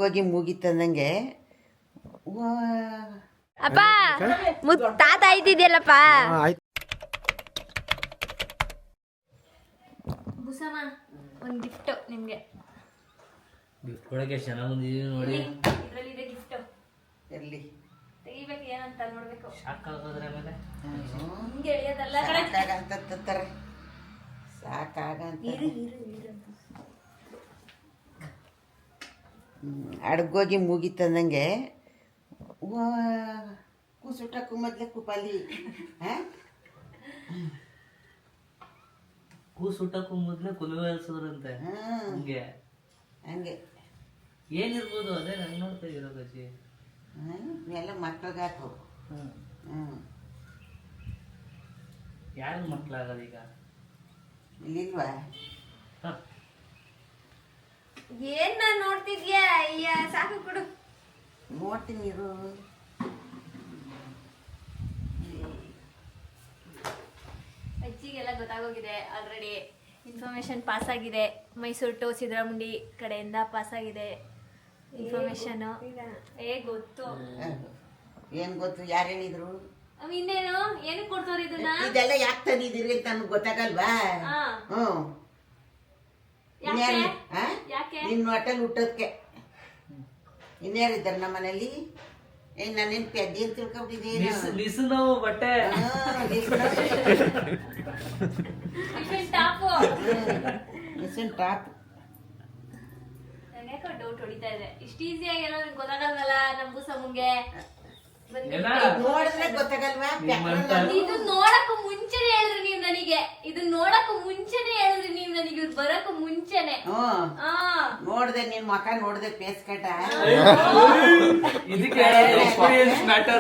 ಅಡ್ಗೋಗಿ ಮುಗಿತಂದಂಗೆ ಅಪ್ಪ ತಾತ ಆಯ್ತಿದ್ಯಲ್ಲಪ್ಪ. ಬುಸಮ್ಮ ಒಂದು ಗಿಫ್ಟ್ ನಿಮ್ಗೆ. ಗಿಫ್ಟ್ ಕೊಡಕ್ಕೆ ಚೆನ್ನಾಗಿ ಬಂದಿದೀವಿ ನೋಡಿ. ಇದರಲ್ಲಿ ಇದೆ ಗಿಫ್ಟ್. ಎಲ್ಲಿ ತೆಗಿಬೇಕು ಏನಂತ ನೋಡ್ಬೇಕು. ಶಾಕ್ ಆಗೋದ್ರೆ ಆಮೇಲೆ ಹಿಂಗೆ ಎಳೆಯೋದಲ್ಲ ಸಾಕಾಗಂತಾರೆ ಸಾಕಾಗಂತ. ಅಡ್ಗೋಗಿ ಮುಗಿತಂದಂಗೆ ಕೂಸುಟಕ್ಕೂ ಮೊದ್ಲೆ ಕುಪಾಲಿ ಕೂಸುಟ್ಟಕ್ಕೂ ಮೊದ್ಲೇ ಕುಲುವೆ ಎಲ್ಸದ್ರಂತೆ. ಹಂಗೆ ಹಂಗೆ ಏನಿರ್ಬೋದು ಅದೇ ನಂಗೆ ನೋಡ್ತಾ ಇರೋ ಕಚಿ ಎಲ್ಲ ಮಕ್ಳಿಗೆ ಹಾಕು. ಯಾರು ಮಕ್ಳಾಗದ ಈಗ ಇಲ್ಲಿಲ್ವಾ? ಏನ್ ನಾನ್ ನೋಡ್ತಿದ್ಯಾ? ಅಯ್ಯ ಸಾಕು ಕೊಡು. ನೋಡ್ತೀನಿ ಇರು. ಅಜ್ಜಿಗೆಲ್ಲ ಗೊತ್ತಾಗೋಗಿದೆ ಆಲ್ರೆಡಿ. ಇನ್ಫಾರ್ಮೇಶನ್ ಪಾಸ್ ಆಗಿದೆ. ಮೈಸೂರು ಟು ಸಿದ್ದರಾಮುಂಡಿ ಕಡೆಯಿಂದ ಪಾಸ್ ಆಗಿದೆ ಇನ್ಫಾರ್ಮೇಶನ್. ಗೊತ್ತು. ಏನ್ ಗೊತ್ತು? ಯಾರು ಹೇಳಿದ್ರು? ಇನ್ನೇನು ಏನಕ್ಕೆ ಕೊಡ್ತವ್ರಿ ಇದನ್ನ? ಇದೆಲ್ಲ ಯಾಕೆ ತಂದಿದ್ದೀರಿ ಅಂತ ನನ್ಗೆ ಗೊತ್ತಾಗಲ್ವಾ? ಹ್ಮ್ ನಿನ್ನ ಹೋಟೆಲ್ ಊಟಕ್ಕೆ ಇನ್ಯಾರಿದ್ದಾರೆ ನಮ್ಮ ಮನೇಲಿ? ನಾನೇನ್ ಪೆದ್ದಿ ಅಂತ ತಿಳ್ಕೊಂಡಿದ್ದೀನಿ. ನಾವು ಬಟ್ಟೆ ಟಾಪ್ ಯಾಕೋ ಡೌಟ್ ಹೊಡಿತಾ ಇದೆ. ಇಷ್ಟು ಈಸಿಯಾಗಿ ಏನೋ ಗೊತ್ತಾಗಲ್ವಲ್ಲ ನಮ್ಮ ಬುಸಮ್ಮಗೆ. ನೋಡಿದ್ರೆ ಗೊತ್ತಾಗಲ್ವಾ? ಇದು ನೋಡಕ್ಕೂ ಮುಂಚೆನೆ ಹೇಳಿದ್ರಿ ನೀವು ನನಗೆ. ಇದು ನೋಡಕ್ಕೂ ಮುಂಚೆನೆ ಹೇಳಿದ್ರಿ ನೀವು ನನಗೆ. ಇವ್ರು ಬರಕ್ಕೂ ಮುಂಚೆನೆ ನೋಡ್ದೆ ನಿನ್ ಮಕ ನೋಡ್ದೆ ಪೇಸ್ ಕಟ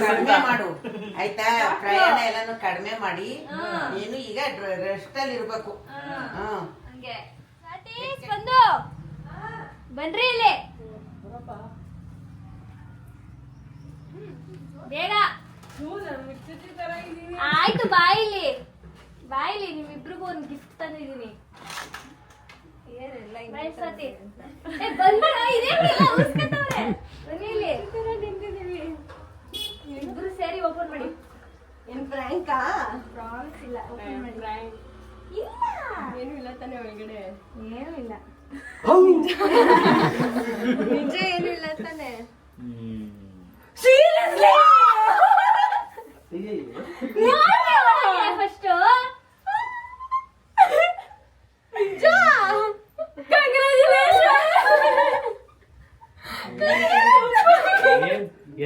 ಕಡಿಮೆ ಮಾಡು ಆಯ್ತಾ? ಪ್ರಯಾಣ ಎಲ್ಲಾನು ಕಡಿಮೆ ಮಾಡಿ ನೀನು ಈಗ ರೆಸ್ಟ್ ಅಲ್ಲಿ ಇರ್ಬೇಕು. ಬನ್ರಿ ಇಲ್ಲಿ ಬೇಗ. ಆಯ್ತು ಬಾಯಿಲಿ ಬಾಯಿಲಿ. ನಿಮ್ಮಿಬ್ರಿಗೂ ಒಂದು ಗಿಫ್ಟ್ ತಂದಿದ್ದೀನಿ. ಇಬ್ರು ಸೇರಿ ಓಪನ್ ಮಾಡಿ. ಏನ್ ಫ್ರಾಂಕಾ? ಪ್ರಾಮಿಸ್ ಇಲ್ಲ, ಓಪನ್ ಮಾಡಿ. ಇಲ್ಲ ಏನು ಇಲ್ಲ ತಾನೆ ಒಳಗಡೆ? ಏನು ಇಲ್ಲ. ನಿಜ ಏನು ಇಲ್ಲ ತಾನೆ? ಸೀರಿಯಸ್ಲಿ ಫಸ್ಟ್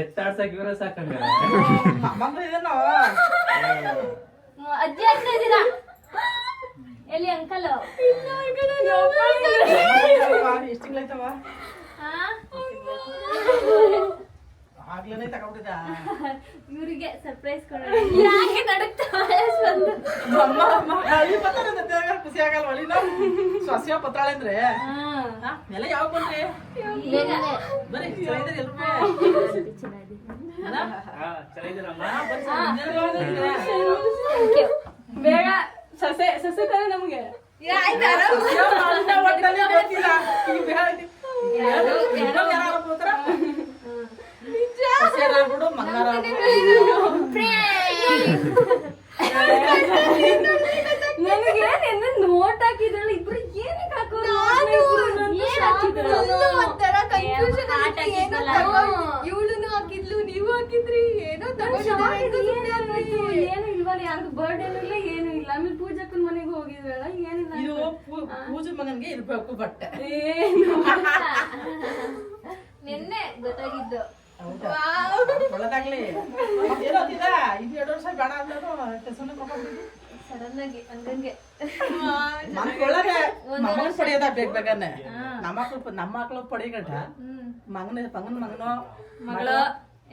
ಎತ್ತಾಡ್ಸಕ್ ಇವರ ಸಾಕಂಗ ಅಜ್ಜಿ ಆಗ್ತಾ ಇದ್ದೀರಾ? ಎಲ್ಲಿ ಅಂಕಲ್? ಎಷ್ಟು ತಿಂಗಳಾಯ್ತವ? ಆಗ್ಲೇನೆ ತಗೊಂಡಿದ್ದ. ಇವರಿಗೆ ಸರ್ಪ್ರೈಸ್ ಕೊಡೋಣ. ಯಾಕೆ ನಡುತ್ತಾ ಖುಷಿ ಆಗಲ್ವ? ಸಸ್ಯ ಪತ್ರಾಳೆ ಅಂದ್ರೆ ಎಲ್ಲ ಯಾವಾಗ ಬಂದ್ರಿ? ಬರೀ ಬೇಗ ಸಸೆ ಸಸೆ ತಾನೆ ನಮ್ಗೆ. ನನಗೆ ನೋಟ್ ಹಾಕಿದ್ರಲ್ಲ ಇಬ್ರು ಏನಕ್ಕೆ ಹಾಕೋರು? ಇವಳು ಹಾಕಿದ್ಲು, ನೀವು ಹಾಕಿದ್ರಿ. ಏನೋ ಏನು ಇಲ್ವಲ್ಲ, ಯಾರ್ದು ಬರ್ಡೇನು ಇಲ್ಲ ಏನು ಇಲ್ಲ. ಆಮೇಲೆ ಪೂಜಕ್ಕನ್ ಮನೆಗೆ ಹೋಗಿದ್ರಲ್ಲ, ಏನಿಲ್ಲ. ಪೂಜೆ ಮಗನ್ಗೆ ಇರ್ಬೇಕು ಬಟ್ಟೆ. ನಿನ್ನೆ ಗೊತ್ತಾಗಿದ್ದು. ಒಳ್ಳೇದಾಗ್ಲಿ. ಇದು 2 ವರ್ಷ ಬೇಡ ಅಂದ್ರು ಸಡನ್ ಆಗಿ ಹಂಗಂಗೆ ಪಡೆಯೋದ ಬೇಕನೆ. ನಮ್ಮ ಮಕ್ಳು ಪಡಿಗಟ ಮಗನ ಮಗಳು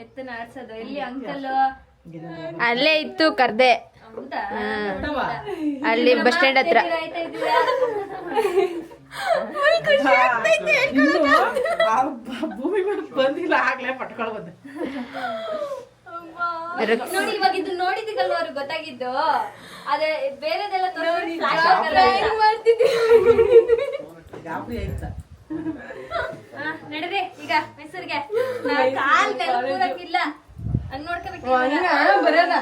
ಎತ್ತನ ಆಡ್ಸೋದು. ಎಲ್ಲಿ ಅಂಕಲ್? ಅಲ್ಲೇ ಇತ್ತು ಕರ್ದೆ. ಅಲ್ಲಿ ಬಸ್ ಸ್ಟ್ಯಾಂಡ್ ಹತ್ರ. ಭೂಮಿ ಬಂದಿಲ್ಲ ಆಗ್ಲೇ ಪಟ್ಕೊಳ್ ಬಂದೆ. ನೋಡಿ ಇವಾಗ ಇದು ನೋಡಿದಿಗಲ್ವ ಅವ್ರಿಗೆ ಗೊತ್ತಾಗಿದ್ದು. ಅದೇ ಬೇರೆದೆಲ್ಲ ನಡೆದೆ ಈಗ ಹೆಸರಿಗೆ ಕಾಲ್ ತಲುಪೋದಕ್ಕಿಲ್ಲ ಹಂಗ್ ನೋಡ್ಕೋಬೇಕು ಬರೋಣ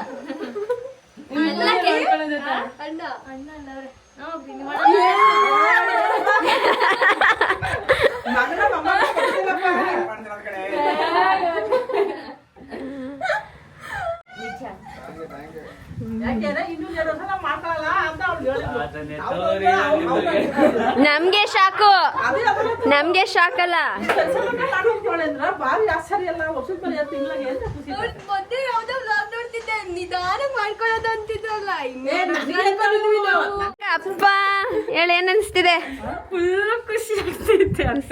ಅಣ್ಣ ಅಣ್ಣ ಅಲ್ಲ ಅವ್ರೆ ನಮ್ಗೆ ಶಾಕು ನಮ್ಗೆ ಶಾಕಲ್ಲ ಬಾರಿ ಆಶ್ಚರ್ಯ ಅಲ್ಲ ವರ್ಷದ ಮೇಲೆ ತಿಂಗಳಿಗೆ ಅಂತ ಖುಷಿ ಮೊದ್ಲು ಯಾವ್ದೋ ಬ್ಲಾಗ್ ನೋಡ್ತಿದ್ದೆ ನಿಧಾನ ಮಾಡ್ಕೊಳ್ಳೋದು ಅಂತಿದ್ರಲ್ಲ ಅಪ್ಪ ಹೇಳಿ ಏನ್ ಅನ್ಸ್ತಿದೆ ಫುಲ್ ಖುಷಿ ಆಗ್ತೈತೆ ಅಂತ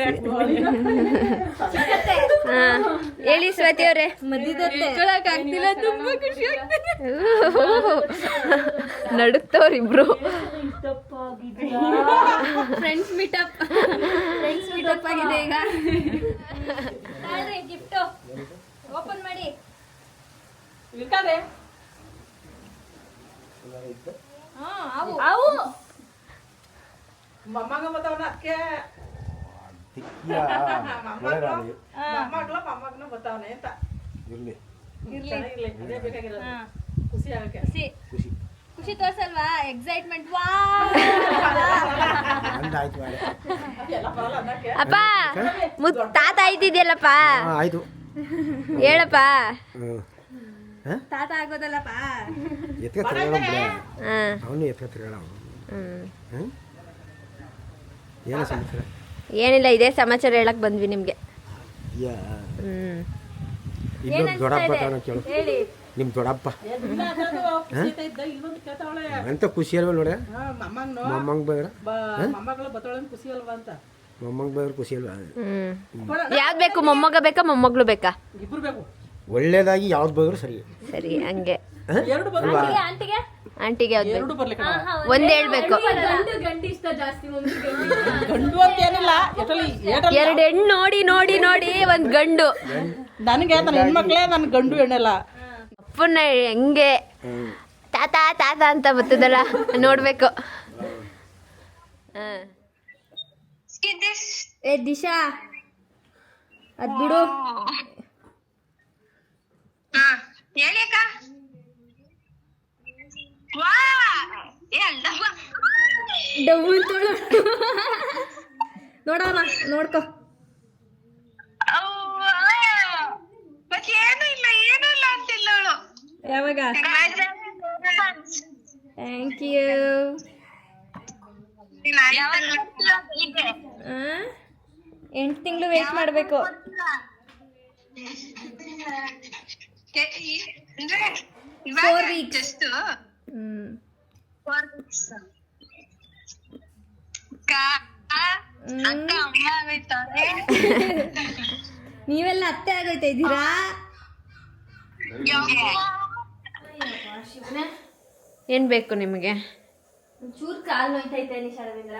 ಹಾ ಹೇಳಿ ಸ್ವಾತಿ ಅವ್ರೆ ಆಗ್ತಿಲ್ಲ ತುಂಬಾ ಖುಷಿ ಆಗ್ತಿದೆ ನಡುಕ್ತವ್ರಿಬ್ರು ಫ್ರೆಂಡ್ಸ್ ಮೀಟಪ್ ಆಗಿದೆ ಈಗ ಗಿಫ್ಟ್ ಓಪನ್ ಮಾಡಿ ಇರ್ತಾರೆ ಅವು ಮೊಮ್ಮಗ ಬತ್ತವನ ಅದಕ್ಕೆ ಮೊಮ್ಮಗನ ಬತ್ತವನೆ ಅಂತ ಚೆನ್ನಾಗಿರ್ಲಿ ಅದೇ ಬೇಕಾಗಿರೋದು ಖುಷಿ ಆಗಕ್ಕೆ ಖುಷಿ ತೋರ್ಸಲ್ವಾ ಎಕ್ಸೈಟ್ಮೆಂಟ್ ವಾ ಎಲ್ಲ ಬರಲ್ಲ ಅನ್ನಕ್ಕೆ ಅಪ್ಪ ತಾತ ಆಯ್ತಿದ್ಯಲ್ಲಪ್ಪ ಆಯ್ತು ಹೇಳಪ್ಪ ತಾತ ಆಗೋದಲ್ಲಪ್ಪ ಹಾ ಅವನು ಎತ್ಕೊತಿರಲ್ಲ ಏನು ಸಮಾಚಾರ ಏನಿಲ್ಲ ಇದೇ ಸಮಾಚಾರ ಹೇಳಕ್ ಬಂದ್ವಿ ನಿಮ್ಗೆ ಇನ್ನೊಂದು ದೊಡ್ಡಪ್ಪ ತಾನು ಕೇಳು ನಿಮ್ಮ ದೊಡ್ಡಪ್ಪ ಇನ್ನೊಂದು ಕೇಳ್ತಾವಳೆ ಅಂತ ಖುಷಿ ಅಲ್ವ ನೋಡ ಮೊಮ್ಮಂಗ್ ಬಂದ್ರ ಮೊಮ್ಮಗಳು ಬತ್ತವಳೆ ಖುಷಿ ಅಲ್ವಾ ಅಂತ ಮೊಮ್ಮಂಗ್ ಬಂದ್ರೆ ಖುಷಿ ಅಲ್ವಾ ಯಾವ್ದು ಬೇಕು ಮೊಮ್ಮಗ ಬೇಕಾ ಮೊಮ್ಮಗಳು ಬೇಕಾ ಇಬ್ರು ಬೇಕು ಒಳ್ಳೇದಾಗಿ ಯಾವ್ದು ಬಂದ್ರು ಸರಿ ಸರಿ ಹಂಗೆ ಎರಡು ಬರ್ಲಿ ಆಂಟಿಗೆ ಆಂಟಿಗೆ ಯಾವ್ದು ಬೇಕು ಎರಡು ಬರ್ಲಿಕ್ಕೆ ಒಂದ್ ಹೇಳ್ಬೇಕು ಗಂಡು ಇಷ್ಟ ಜಾಸ್ತಿ ಗಂಡು ಅಂತ ಏನಿಲ್ಲ ಎರಡು ಹೆಣ್ಣು ನೋಡಿ ನೋಡಿ ನೋಡಿ ಒಂದ್ ಗಂಡು ನನಗೆ ನನ್ನ ಹೆಣ್ಮಕ್ಳೇ ನನ್ನ ಗಂಡು ಹೆಣ್ಣೆಲ್ಲ ಅಪ್ಪನ ಹೆಂಗೆ ತಾತ ತಾತ ಅಂತ ಬರ್ತದಲ್ಲ ನೋಡ್ಬೇಕು ಏ ದಿಶಾ ಅದ್ ಬಿಡು ಡಬ್ಬು ತೊಳು ನೋಡೋಣ ನೋಡ್ಕೊ ಯಾವಾಗ ಥ್ಯಾಂಕ್ ಯು 8 ತಿಂಗಳು ವೇಟ್ ಮಾಡಬೇಕು ನೀವೆಲ್ಲ ಅತ್ತೆ ಆಗೋಯ್ತಾ ಇದ್ದೀರಾ ಏನ್ ಬೇಕು ನಿಮಗೆ ಚೂರ್ ಕಾಲ್ ನೋಯ್ತೈತೆ ನಿಶಾ ರವೀಂದ್ರ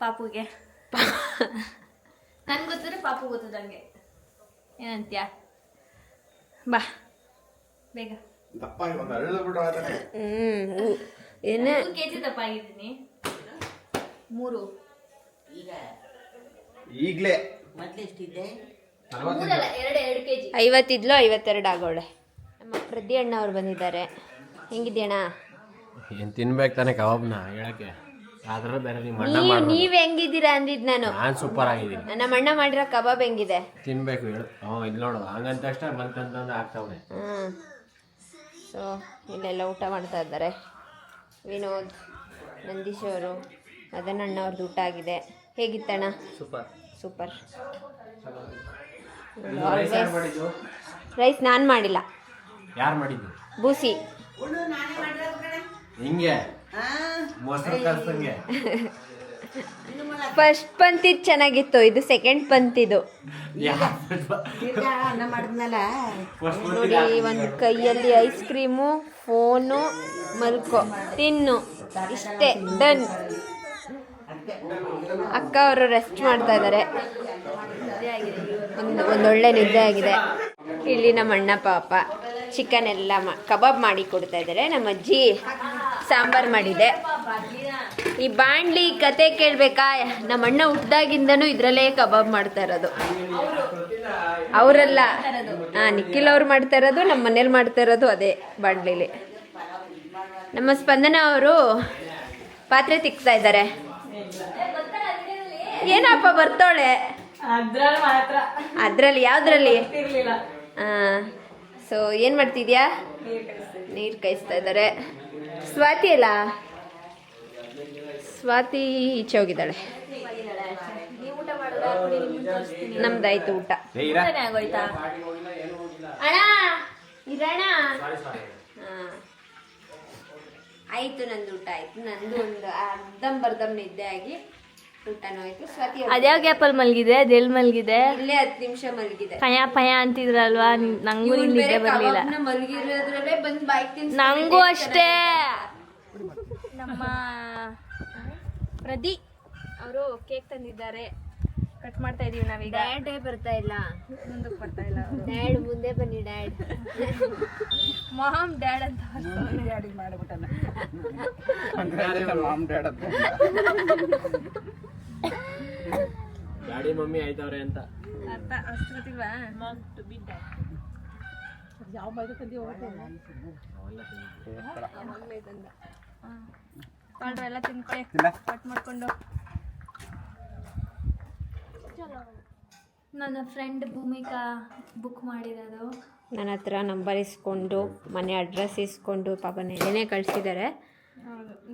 ಪಾಪುಗೆ ನನ್ ಗೊತ್ತಿದ್ರೆ ಪಾಪು ಗೊತ್ತದಂಗೆ ಏನಂತ್ಯ ಬಾ ಬೇಗ ಏನೇ 3 ಕೆಜಿ ದಪ್ಪ ಆಗಿದ್ದೀನಿ 3 ಈಗಲೇ ಮೊದ್ಲು ಎಷ್ಟಿದ್ದೆ 3 ಅಲ್ಲ 2 ಕೆಜಿ 50 ಇದ್ಲು 52 ಆಗೋಳೆ ನಮ್ಮ ಪ್ರದಿ ಅಣ್ಣ ಅವ್ರು ಬಂದಿದ್ದಾರೆ ಹೆಂಗಿದ್ಯಣ್ಣ ಏನು ತಿನ್ಬೇಕು ತಾನೆ ಕಬಾಬ್ನ ಹೇಳಕ್ಕೆ ಆದ್ರೆ ಬೇರೆ ನಿಮ್ಮ ಅಣ್ಣ ನೀವ್ ಹೆಂಗಿದ್ದೀರಾ ಅಂದಿದ್ ನಾನು ಸೂಪರ್ ಆಗಿದ್ದೀನಿ ನಮ್ಮ ಅಣ್ಣ ಮಾಡಿರೋ ಕಬಾಬ್ ಹೆಂಗಿದೆ ತಿನ್ಬೇಕು ಹೇಳು ಇಲ್ಲಿ ನೋಡು ಹಂಗಂತ ಅಷ್ಟೇ ಬಂತಂತಂದು ಆಗ್ತಾವನೆ ಸೊ ಇಲ್ಲೆಲ್ಲ ಊಟ ಮಾಡ್ತಾ ಇದ್ದಾರೆ ವಿನೋದ್ ನಂದೀಶ್ ಅವರು ಮದನ್ ಅಣ್ಣ ಅವ್ರದ್ದು ಊಟ ಆಗಿದೆ ಹೇಗಿತ್ತಣ್ಣ ಸೂಪರ್ ಸೂಪರ್ ಮಾಡಿದ್ದು ರೈಸ್ ನಾನು ಮಾಡಿಲ್ಲ ಯಾರು ಮಾಡಿದ್ದು ಬೂಸಿ ನಾನೇ ಮಾಡಿರೋದು ಕಣೆ. ಹಿಂಗೆ ಮೊಸರು ಕಲ್ಸಂಗೆ ಫಸ್ಟ್ ಪಂತಿದ್ ಚೆನ್ನಾಗಿತ್ತು ಇದು ಸೆಕೆಂಡ್ ಪಂತಿದು ತಿರ್ಗಾ ಅನ್ನ ಮಾಡಿದ್ನಲ್ಲ ನೋಡಿ ಒಂದು ಕೈಯಲ್ಲಿ ಐಸ್ ಕ್ರೀಮು ಫೋನು ಮಲ್ಕೋ ತಿನ್ನು ಇಷ್ಟೇ ಡನ್ ಅಕ್ಕ ಅವರು ರೆಸ್ಟ್ ಮಾಡ್ತಾ ಇದ್ದಾರೆ ಒಂದೊಳ್ಳೆ ನಿದ್ದೆ ಆಗಿದೆ ಇಲ್ಲಿ ನಮ್ಮ ಅಣ್ಣ ಪಾಪ ಚಿಕನ್ ಎಲ್ಲ ಕಬಾಬ್ ಮಾಡಿ ಕೊಡ್ತಾ ಇದ್ದಾರೆ ನಮ್ಮ ಅಜ್ಜಿ ಸಾಂಬಾರ್ ಮಾಡಿದೆ ಈ ಬಾಂಡ್ಲಿ ಕತೆ ಕೇಳ್ಬೇಕಾ? ನಮ್ಮ ಅಣ್ಣ ಹುಟ್ದಾಗಿಂದನೂ ಇದ್ರಲ್ಲೇ ಕಬಾಬ್ ಮಾಡ್ತಾ ಇರೋದು. ಅವರಲ್ಲ, ನಿಖಿಲ್ ಅವ್ರು ಮಾಡ್ತಾ ಇರೋದು, ನಮ್ಮ ಮನೇಲಿ ಮಾಡ್ತಾ ಇರೋದು ಅದೇ ಬಾಂಡ್ಲಿಲಿ. ನಮ್ಮ ಸ್ಪಂದನ ಅವರು ಪಾತ್ರೆ ತಿಕ್ತಾ ಇದ್ದಾರೆ. ಏನಪ್ಪ ಬರ್ತೋಳೆ ಅದ್ರಲ್ಲಿ ಮಾತ್ರ ಅದ್ರಲ್ಲಿ? ಯಾವ್ದ್ರಲ್ಲಿ? ಇರ್ಲಿಲ್ಲ. ಸೊ ಏನ್ ಮಾಡ್ತಿದ್ಯಾ? ನೀರು ಕಾಯಿಸ್ತಾ ಇದ್ದಾರೆ. ಸ್ವಾತಿ ಅಲ್ಲ, ಸ್ವಾತಿ ಈಚೆ ಹೋಗಿದ್ದಾಳೆ. ನಮ್ದಾಯ್ತು ಊಟ. ಅಣ್ಣ ಇರಣ್ಣ. ಆಯ್ತು, ನಂದು ಊಟ ಆಯ್ತು. ನಂದು ಒಂದು ಅರ್ಧಂಬರ್ಧಂ ನಿದ್ದೆ ಆಗಿ ಊಟನೂ ಆಯ್ತು. ಸ್ವಾತಿ ಅದ್ಯಾವ ಗ್ಯಾಪಲ್ಲಿ ಮಲ್ಗಿದೆ? ಅದೆಲ್ಲಿ ಮಲ್ಗಿದೆ? ಇಲ್ಲೇ 10 ನಿಮಿಷ ಮಲಗಿದೆ. ಪಯ ಪಯ ಅಂತಿದ್ರಲ್ವಾ, ನಂಗೂ ನಿದ್ದೆ ಬರ್ಲಿಲ್ಲ. ಮಲಗಿರೋದ್ರಲ್ಲೇ ಬಂದು ಬಾಯ್ ತಿನ್ಸ್. ನಂಗೂ ಅಷ್ಟೇ. ನಮ್ಮ ಪ್ರದಿ ಅವರು ಕೇಕ್ ತಂದಿದ್ದಾರೆ, ಕಟ್ ಮಾಡ್ತಾ ಇದೀವಿ ನಾವೀಗ. ಡ್ಯಾಡೇ ಬರ್ತಾ ಇಲ್ಲ, ಮುಂದಕ್ಕೆ ಬರ್ತಾ ಇಲ್ಲ. ಡ್ಯಾಡ್ ಮುಂದೆ ಬನ್ನಿ. ಡ್ಯಾಡ್ ಮಾಮ್ ಡ್ಯಾಡ್ ಅಂತ ಗಾಡಿ ಮಮ್ಮಿ ಆಯ್ತವ್ರೆ ಅಂತ ಅರ್ಥ ಅಷ್ಟು ಗೊತ್ತಿಲ್ವಾ? ಯಾವ ಮೈದ ತಂದಿ ಹೋಗುತ್ತೆ ಎಲ್ಲ ತಿನ್ಕೊಳ್ಳಿ, ಕಟ್ ಮಾಡ್ಕೊಂಡು. ನನ್ನ ಫ್ರೆಂಡ್ ಭೂಮಿಕಾ ಬುಕ್ ಮಾಡಿರೋದು. ನನ್ನ ಹತ್ರ ನಂಬರ್ ಇಸ್ಕೊಂಡು, ಮನೆ ಅಡ್ರೆಸ್ ಇಸ್ಕೊಂಡು, ಪಾಪ ನೆನ್ನೆನೇ ಕಳಿಸಿದ್ದಾರೆ.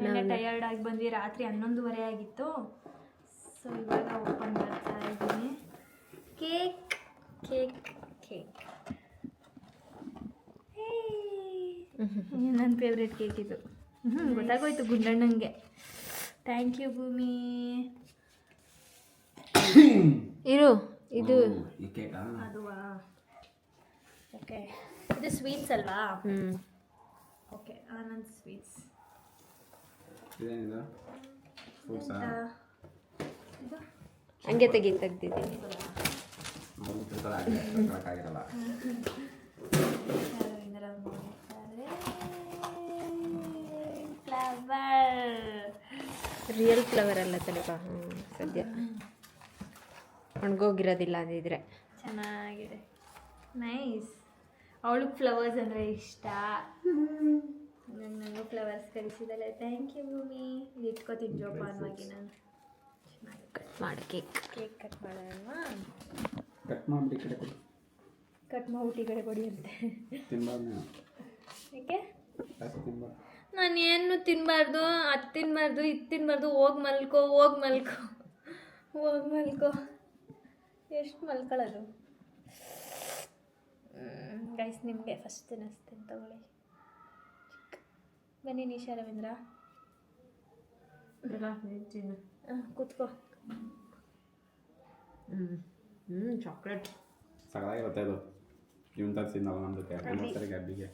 ನೆನ್ನೆ ಟಯರ್ಡ್ ಆಗಿ ಬಂದ್ವಿ, ರಾತ್ರಿ 11:30 ಆಗಿತ್ತು. ಸೊ ಇವಾಗ ಓಪನ್ ಮಾಡ್ತಾ ಇದ್ದೀನಿ. ಕೇಕ್ ಕೇಕ್ ಕೇಕ್ ನನ್ನ ಫೇವ್ರೆಟ್ ಕೇಕ್ ಇದು. ಗೊತ್ತಾಗೋಯ್ತು ಗುಂಡಣ್ಣಂಗೆ. ಥ್ಯಾಂಕ್ ಯು ಭೂಮಿ. ಇರು, ಇದು ಅದುವಾ? ಓಕೆ, ಇದು ಸ್ವೀಟ್ಸ್ ಅಲ್ವಾ? Okay, Anand sweets. ಹಂಗೆ ತೆಗ್ದಿದ್ದೀನಿ. ರಿಯಲ್ ಫ್ಲವರ್ ಅಲ್ಲ ತಲೆಪ. ಸದ್ಯ ಒಣಗೋಗಿರೋದಿಲ್ಲ ಅಂದಿದ್ರೆ. ಚೆನ್ನಾಗಿದೆ, ನೈಸ್. ಅವಳಿಗೆ ಫ್ಲವರ್ಸ್ ಅಂದರೆ ಇಷ್ಟ. ನನಗೂ ಫ್ಲವರ್ಸ್ ಕಳಿಸಿದಲ್ಲ. ಥ್ಯಾಂಕ್ ಯು ಭೂಮಿ. ಇದು ಇಟ್ಕೋತೀನಿ ಜೋಪಾನವಾಗಿ ನಾನು. ಕಟ್ ಮಾಡಿ ಕೇಕ್ ಕಟ್ ಮಾಡೋಣ. ಕಟ್ ಮಾಡಿ ಕಡೆ ಕೊಡಿ. ಕಟ್ ಮಾಡ್ಬಿಟ್ಟು ಈ ಕಡೆ ಕೊಡಿ ಅಂತೆ. ಯಾಕೆ? ತಿನ್ಬಾರ್ದು. ನಾನು ಏನು ತಿನ್ನಬಾರ್ದು, ಅದು ತಿನ್ನಬಾರ್ದು, ಇದು ತಿನ್ನಬಾರ್ದು. ಹೋಗಿ ಮಲ್ಕೋ, ಹೋಗಿ ಮಲ್ಕೋ, ಹೋಗಿ ಮಲ್ಕೋ. ಎಷ್ಟು ಮಲ್ಕೊಳ್ಳೋದು? ಗೈಸ್, ನಿಮಗೆ ಫಸ್ಟ್ ತಿನ್ನಿಸ್ತೀನಿ ತಗೊಳ್ಳಿ. ಬನ್ನಿ ನಿಶಾ ರವೀಂದ್ರ, ಕೂತ್ಕೋ. ಚಾಕ್ಲೇಟ್ ಸಗದಾಗಿರುತ್ತೆ ಇದು. ಇವನ್ ತರಿಸಿದ್ನಲ್ಲ ನಮ್ಮ ಜೊತೆ ಒಂದೊಂದ್ಸರಿ ಗಬ್ಬಿಗೆ.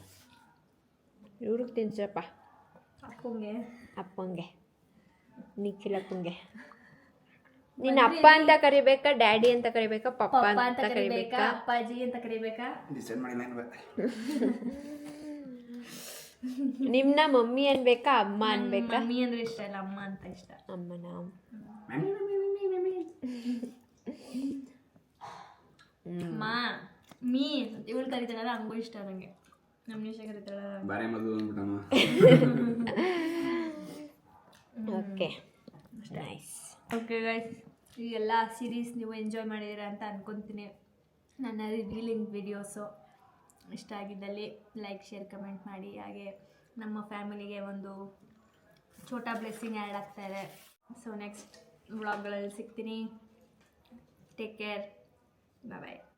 ಇವ್ರಿಗೆ ತಿನ್ಸಪ್ಪ. ಅಪ್ಪಂಗೆ, ಅಪ್ಪಂಗೆ, ನಿಖಿಲ್ ಅಪ್ಪಂಗೆ. ನಿನ್ನ ಅಪ್ಪ ಅಂತ ಕರಿಬೇಕಾ, ಡ್ಯಾಡಿ ಅಂತ ಕರಿಬೇಕಾ, ಪಪ್ಪ ಅಂತ ಕರಿಬೇಕಾ, ಅಪ್ಪಾಜಿ ಅಂತ ಕರಿಬೇಕಾ? ಡಿಸೈಡ್ ಮಾಡಿ ನಿಮ್ನ ಮಮ್ಮಿ ಅನ್ಬೇಕಾ, ಅಮ್ಮ ಅನ್ಬೇಕಾ? ಮಮ್ಮಿ ಅಂದ್ರೆ ಇಷ್ಟ ಇಲ್ಲ, ಅಮ್ಮ ಅಂತ ಇಷ್ಟ. ಅಮ್ಮನ ಮಾ ಮೀ ಇವಳು ಕರಿತಾಳಲ್ಲ, ಹಂಗೂ ಇಷ್ಟ ನನಗೆ. ನಮ್ಮ ನಿಶಾ ಕರಿತಾಳಲ್ಲ. ಬಾರೆ ಮದುವೆ ಅಂದ್ಬಿಟ್ಟಮ್ಮ. Okay, nice. ಓಕೆ ಗೈಸ್, ಈ ಎಲ್ಲ ಸೀರೀಸ್ ನೀವು ಎಂಜಾಯ್ ಮಾಡಿದ್ದೀರಾ ಅಂತ ಅನ್ಕೊತೀನಿ. ನನ್ನ ರಿವೀಲಿಂಗ್ ವಿಡಿಯೋಸು ಇಷ್ಟ ಆಗಿದ್ದಲ್ಲಿ ಲೈಕ್, ಶೇರ್, ಕಮೆಂಟ್ ಮಾಡಿ. ಹಾಗೆ ನಮ್ಮ ಫ್ಯಾಮಿಲಿಗೆ ಒಂದು ಛೋಟಾ ಬ್ಲೆಸ್ಸಿಂಗ್ ಆ್ಯಡ್ ಆಗ್ತಾಯಿದೆ. ಸೊ ನೆಕ್ಸ್ಟ್ ವ್ಲಾಗ್ಗಳಲ್ಲಿ ಸಿಗ್ತೀನಿ. ಟೇಕ್ ಕೇರ್, ಬಾಯ್ ಬಾಯ್.